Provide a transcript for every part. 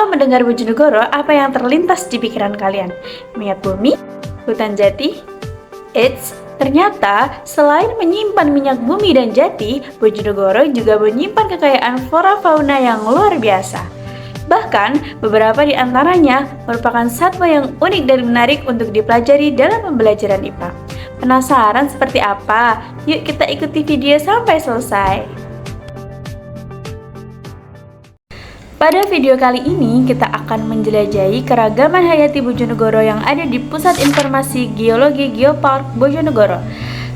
Kalau mendengar Bojonegoro, apa yang terlintas di pikiran kalian? Minyak bumi? Hutan jati? Eits, ternyata selain menyimpan minyak bumi dan jati, Bojonegoro juga menyimpan kekayaan flora fauna yang luar biasa. Bahkan, beberapa di antaranya merupakan satwa yang unik dan menarik untuk dipelajari dalam pembelajaran IPA. Penasaran seperti apa? Yuk kita ikuti video sampai selesai. Pada video kali ini, kita akan menjelajahi keragaman hayati Bojonegoro yang ada di Pusat Informasi Geologi Geopark Bojonegoro.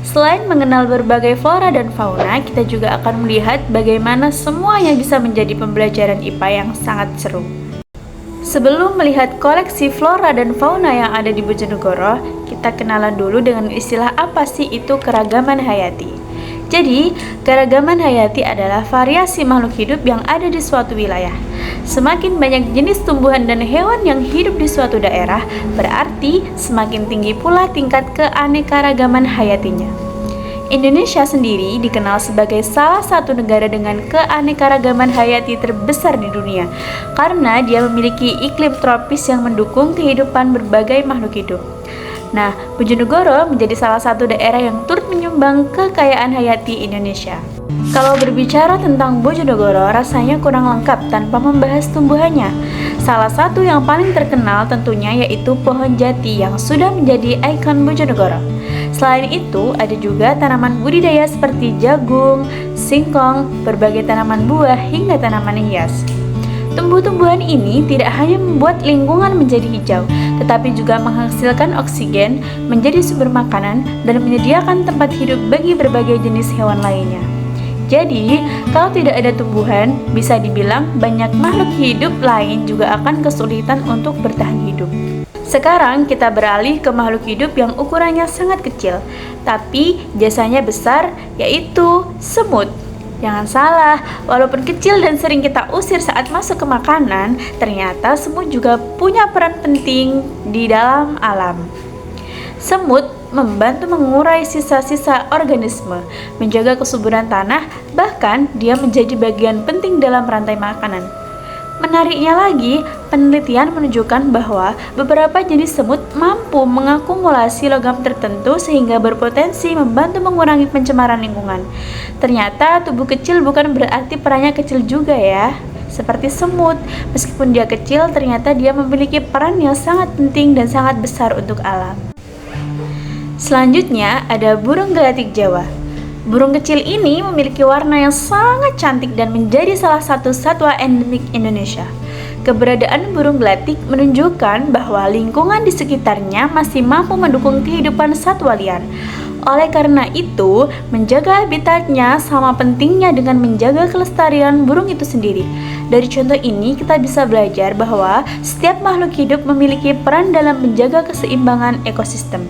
Selain mengenal berbagai flora dan fauna, kita juga akan melihat bagaimana semuanya bisa menjadi pembelajaran IPA yang sangat seru. Sebelum melihat koleksi flora dan fauna yang ada di Bojonegoro, kita kenalan dulu dengan istilah apa sih itu keragaman hayati. Jadi, keragaman hayati adalah variasi makhluk hidup yang ada di suatu wilayah. Semakin banyak jenis tumbuhan dan hewan yang hidup di suatu daerah, berarti semakin tinggi pula tingkat keanekaragaman hayatinya. Indonesia sendiri dikenal sebagai salah satu negara dengan keanekaragaman hayati terbesar di dunia, karena dia memiliki iklim tropis yang mendukung kehidupan berbagai makhluk hidup. Nah, Bojonegoro menjadi salah satu daerah yang turut menyumbang kekayaan hayati Indonesia. Kalau berbicara tentang Bojonegoro, rasanya kurang lengkap tanpa membahas tumbuhannya. Salah satu yang paling terkenal tentunya yaitu pohon jati yang sudah menjadi ikon Bojonegoro. Selain itu, ada juga tanaman budidaya seperti jagung, singkong, berbagai tanaman buah, hingga tanaman hias. Tumbuh-tumbuhan ini tidak hanya membuat lingkungan menjadi hijau, tetapi juga menghasilkan oksigen, menjadi sumber makanan, dan menyediakan tempat hidup bagi berbagai jenis hewan lainnya. Jadi, kalau tidak ada tumbuhan, bisa dibilang banyak makhluk hidup lain juga akan kesulitan untuk bertahan hidup. Sekarang kita beralih ke makhluk hidup yang ukurannya sangat kecil, tapi jasanya besar, yaitu semut. Jangan salah, walaupun kecil dan sering kita usir saat masuk ke makanan, ternyata semut juga punya peran penting di dalam alam. Semut membantu mengurai sisa-sisa organisme, menjaga kesuburan tanah, bahkan dia menjadi bagian penting dalam rantai makanan. Menariknya lagi, penelitian menunjukkan bahwa beberapa jenis semut mampu mengakumulasi logam tertentu sehingga berpotensi membantu mengurangi pencemaran lingkungan. Ternyata tubuh kecil bukan berarti perannya kecil juga ya. Seperti semut, meskipun dia kecil, ternyata dia memiliki peran yang sangat penting dan sangat besar untuk alam. Selanjutnya ada burung gelatik Jawa. Burung kecil ini memiliki warna yang sangat cantik dan menjadi salah satu satwa endemik Indonesia. Keberadaan burung gelatik menunjukkan bahwa lingkungan di sekitarnya masih mampu mendukung kehidupan satwa liar. Oleh karena itu, menjaga habitatnya sama pentingnya dengan menjaga kelestarian burung itu sendiri. Dari contoh ini, kita bisa belajar bahwa setiap makhluk hidup memiliki peran dalam menjaga keseimbangan ekosistem.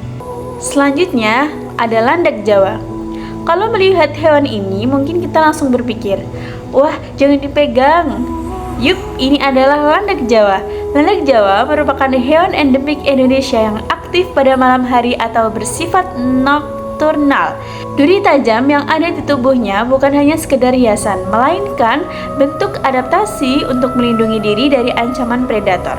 Selanjutnya, ada landak Jawa. Kalau melihat hewan ini, mungkin kita langsung berpikir, wah, jangan dipegang. Yup, ini adalah landak Jawa. Landak Jawa merupakan hewan endemik Indonesia yang aktif pada malam hari atau bersifat nokturnal. Duri tajam yang ada di tubuhnya bukan hanya sekedar hiasan, melainkan bentuk adaptasi untuk melindungi diri dari ancaman predator.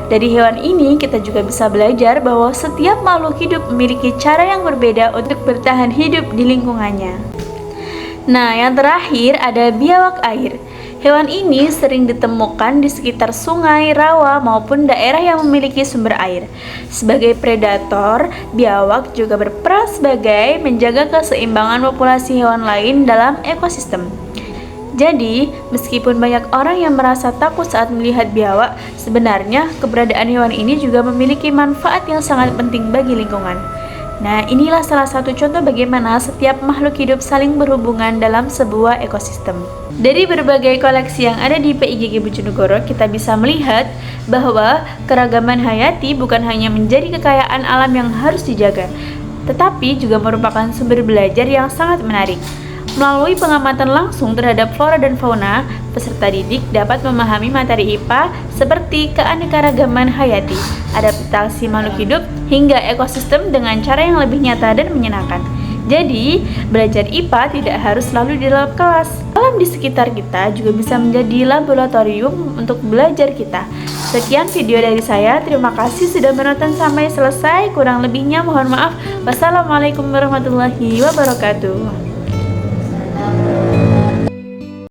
Dari hewan ini, kita juga bisa belajar bahwa setiap makhluk hidup memiliki cara yang berbeda untuk bertahan hidup di lingkungannya. Nah, yang terakhir ada biawak air. Hewan ini sering ditemukan di sekitar sungai, rawa, maupun daerah yang memiliki sumber air. Sebagai predator, biawak juga berperan sebagai menjaga keseimbangan populasi hewan lain dalam ekosistem. Jadi, meskipun banyak orang yang merasa takut saat melihat biawak, sebenarnya keberadaan hewan ini juga memiliki manfaat yang sangat penting bagi lingkungan. Nah, inilah salah satu contoh bagaimana setiap makhluk hidup saling berhubungan dalam sebuah ekosistem. Dari berbagai koleksi yang ada di PIGG Bojonegoro, kita bisa melihat bahwa keragaman hayati bukan hanya menjadi kekayaan alam yang harus dijaga, tetapi juga merupakan sumber belajar yang sangat menarik. Melalui pengamatan langsung terhadap flora dan fauna, peserta didik dapat memahami materi IPA seperti keanekaragaman hayati, adaptasi makhluk hidup, hingga ekosistem dengan cara yang lebih nyata dan menyenangkan. Jadi, belajar IPA tidak harus selalu di dalam kelas. Alam di sekitar kita juga bisa menjadi laboratorium untuk belajar kita. Sekian video dari saya, terima kasih sudah menonton sampai selesai. Kurang lebihnya mohon maaf. Wassalamualaikum warahmatullahi wabarakatuh.